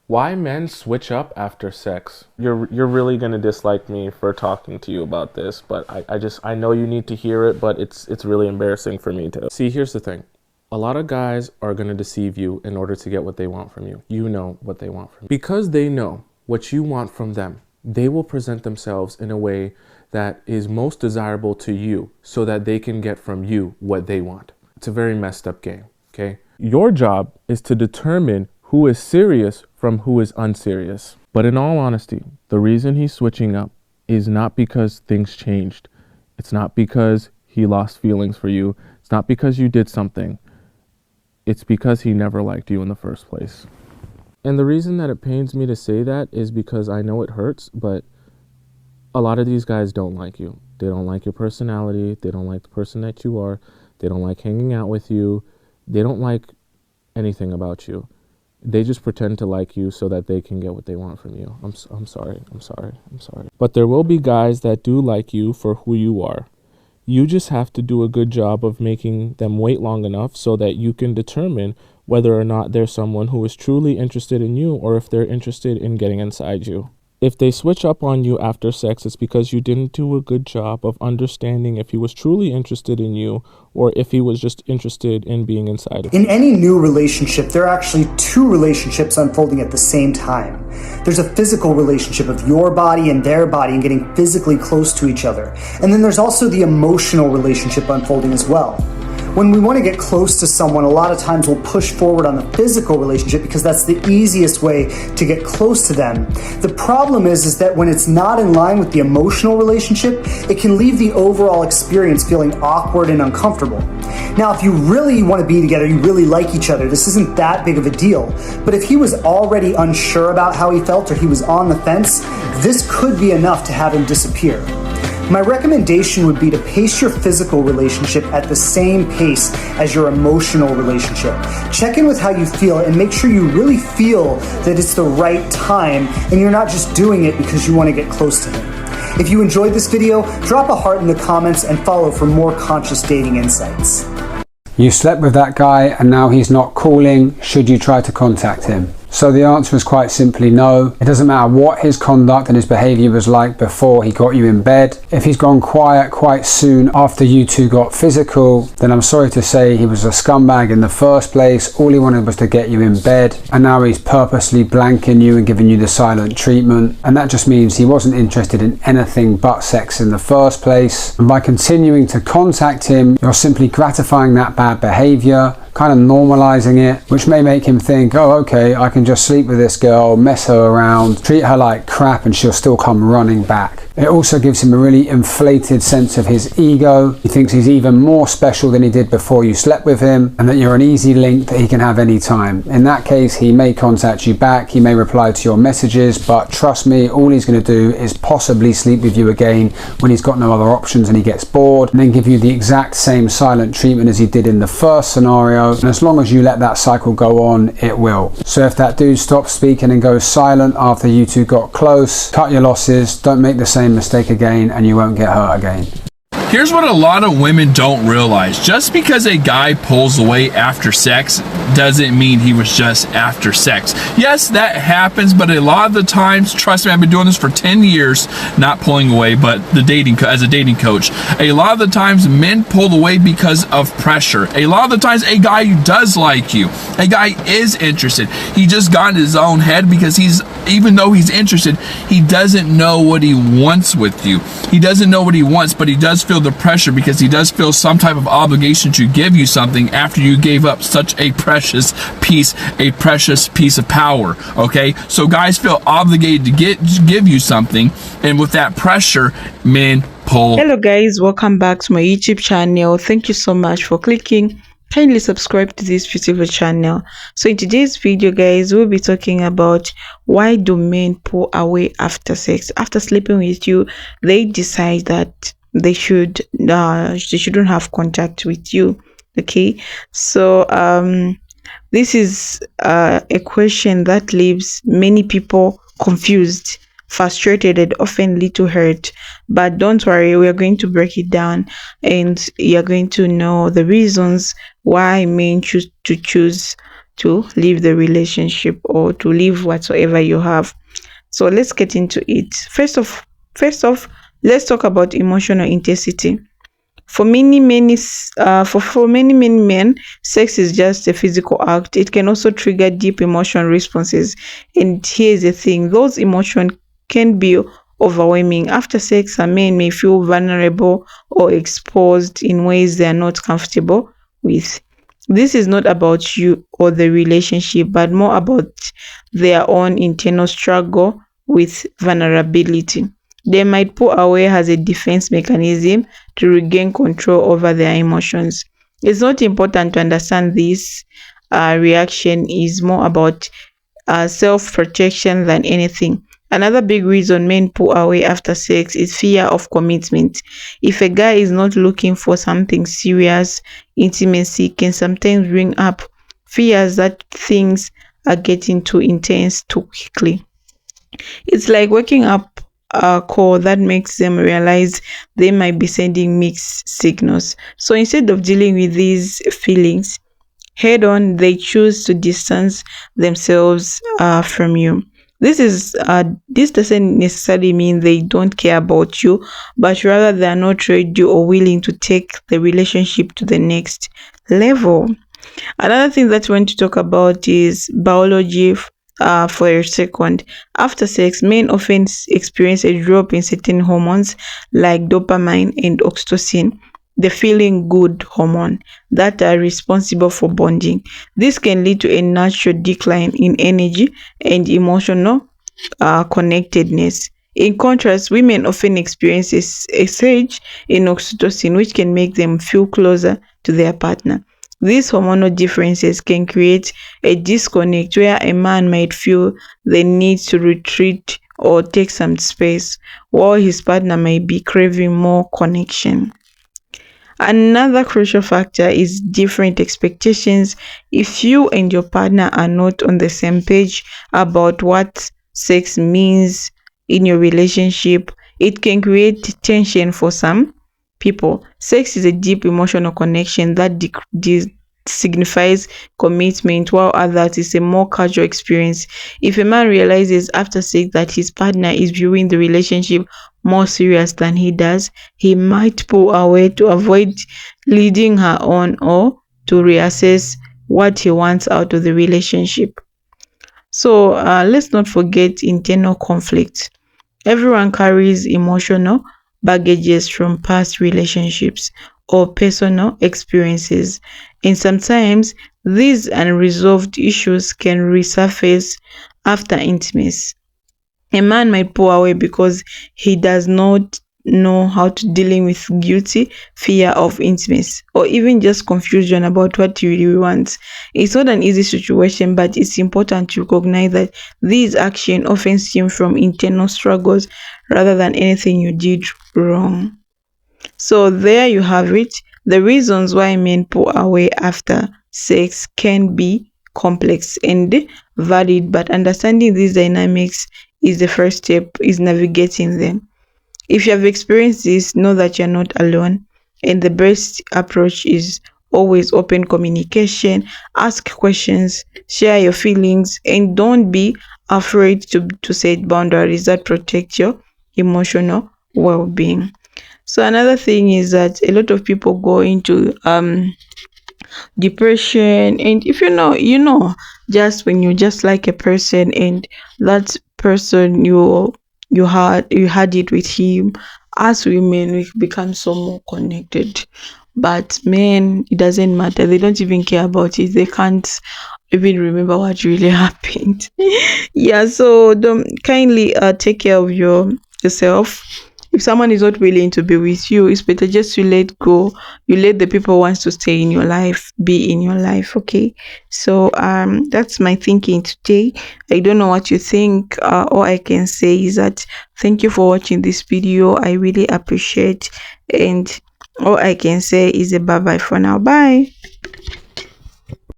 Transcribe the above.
Why men switch up after sex? You're really gonna dislike me for talking to you about this, but I know you need to hear it, but it's really embarrassing for me to. See, here's the thing. A lot of guys are gonna deceive you in order to get what they want from you. You know what they want from you. Because they know what you want from them, they will present themselves in a way that is most desirable to you so that they can get from you what they want. It's a very messed up game, okay? Your job is to determine who is serious from who is unserious. But in all honesty, the reason he's switching up is not because things changed. It's not because he lost feelings for you. It's not because you did something. It's because he never liked you in the first place. And the reason that it pains me to say that is because I know it hurts, but a lot of these guys don't like you. They don't like your personality. They don't like the person that you are. They don't like hanging out with you. They don't like anything about you. They just pretend to like you so that they can get what they want from you. I'm sorry. But there will be guys that do like you for who you are. You just have to do a good job of making them wait long enough so that you can determine whether or not they're someone who is truly interested in you or if they're interested in getting inside you. If they switch up on you after sex, it's because you didn't do a good job of understanding if he was truly interested in you or if he was just interested in being inside of you. In any new relationship, there are actually two relationships unfolding at the same time. There's a physical relationship of your body and their body and getting physically close to each other. And then there's also the emotional relationship unfolding as well. When we want to get close to someone, a lot of times we'll push forward on the physical relationship because that's the easiest way to get close to them. The problem is that when it's not in line with the emotional relationship, it can leave the overall experience feeling awkward and uncomfortable. Now, if you really want to be together, you really like each other, this isn't that big of a deal. But if he was already unsure about how he felt or he was on the fence, this could be enough to have him disappear. My recommendation would be to pace your physical relationship at the same pace as your emotional relationship. Check in with how you feel and make sure you really feel that it's the right time and you're not just doing it because you want to get close to him. If you enjoyed this video, drop a heart in the comments and follow for more conscious dating insights. You slept with that guy and now he's not calling. Should you try to contact him? So the answer is quite simply no. It doesn't matter what his conduct and his behavior was like before he got you in bed. If he's gone quiet quite soon after you two got physical, then I'm sorry to say he was a scumbag in the first place. All he wanted was to get you in bed, and now he's purposely blanking you and giving you the silent treatment. And that just means he wasn't interested in anything but sex in the first place. And by continuing to contact him, you're simply gratifying that bad behavior, kind of normalizing it, which may make him think, oh, okay, I can just sleep with this girl, mess her around, treat her like crap, and she'll still come running back. It also gives him a really inflated sense of his ego. He thinks he's even more special than he did before you slept with him, and that you're an easy link that he can have any time. In that case, he may contact you back, he may reply to your messages, but trust me, all he's going to do is possibly sleep with you again when he's got no other options and he gets bored, and then give you the exact same silent treatment as he did in the first scenario. And as long as you let that cycle go on, it will. So if that dude stops speaking and goes silent after you two got close, cut your losses, don't make the same mistake again, and you won't get hurt again. Here's what a lot of women don't realize. Just because a guy pulls away after sex doesn't mean he was just after sex. Yes, that happens, but a lot of the times, trust me, I've been doing this for 10 years, not pulling away, but as a dating coach. A lot of the times men pull away because of pressure. A lot of the times a guy does like you. A guy is interested. He just got in his own head because even though he's interested, he doesn't know what he wants with you. He doesn't know what he wants, but he does feel the pressure because he does feel some type of obligation to give you something after you gave up such a precious piece of power. Okay, so guys feel obligated to give you something, and with that pressure, men pull. Hello guys, welcome back to my YouTube channel. Thank you so much for clicking. Kindly subscribe to this beautiful channel. So in today's video, guys, we'll be talking about why do men pull away after sex. After sleeping with you, they decide that they shouldn't have contact with you. Okay, so this is a question that leaves many people confused, frustrated, and often lead to hurt. But don't worry, we are going to break it down, and you're going to know the reasons why men choose to leave the relationship or to leave whatsoever you have. So let's get into it. First off, let's talk about emotional intensity. For many men, sex is just a physical act. It can also trigger deep emotional responses. And here's the thing: those emotions can be overwhelming. After sex, a man may feel vulnerable or exposed in ways they are not comfortable with. This is not about you or the relationship, but more about their own internal struggle with vulnerability. They might pull away as a defense mechanism to regain control over their emotions. It's not important to understand this reaction is more about self-protection than anything. Another big reason men pull away after sex is fear of commitment. If a guy is not looking for something serious, intimacy can sometimes bring up fears that things are getting too intense too quickly. It's like waking up a call that makes them realize they might be sending mixed signals. So instead of dealing with these feelings head on, they choose to distance themselves from you. This doesn't necessarily mean they don't care about you, but rather they are not ready or willing to take the relationship to the next level. Another thing that we want to talk about is biology. For a second, after sex, men often experience a drop in certain hormones like dopamine and oxytocin, the feeling good hormone that are responsible for bonding. This can lead to a natural decline in energy and emotional connectedness. In contrast, women often experience a surge in oxytocin, which can make them feel closer to their partner. These hormonal differences can create a disconnect where a man might feel the need to retreat or take some space, while his partner might be craving more connection. Another crucial factor is different expectations. If you and your partner are not on the same page about what sex means in your relationship, it can create tension for some people. Sex is a deep emotional connection that signifies commitment, while others is a more casual experience. If a man realizes after sex that his partner is viewing the relationship more serious than he does, he might pull away to avoid leading her on or to reassess what he wants out of the relationship. So let's not forget internal conflict. Everyone carries emotional baggages from past relationships or personal experiences, and sometimes these unresolved issues can resurface after intimacy. A man might pull away because he does not know how to dealing with guilty, fear of intimacy, or even just confusion about what he really wants. It's not an easy situation, but it's important to recognize that these actions often stem from internal struggles rather than anything you did wrong. So there you have it. The reasons why men pull away after sex can be complex and valid, but understanding these dynamics is the first step is navigating them. If you have experienced this, know that you're not alone, and the best approach is always open communication. Ask questions, share your feelings, and don't be afraid to set boundaries that protect your emotional well-being. So another thing is that a lot of people go into depression, and if just when you just like a person and that person you had it with him, as women we become so more connected, but men, it doesn't matter. They don't even care about it. They can't even remember what really happened. Yeah, so don't kindly take care of yourself. If someone is not willing to be with you, it's better just to let go. You let the people who wants to stay in your life be in your life. Okay, so that's my thinking today. I don't know what you think. All I can say is that thank you for watching this video. I really appreciate, and all I can say is a bye bye for now. Bye.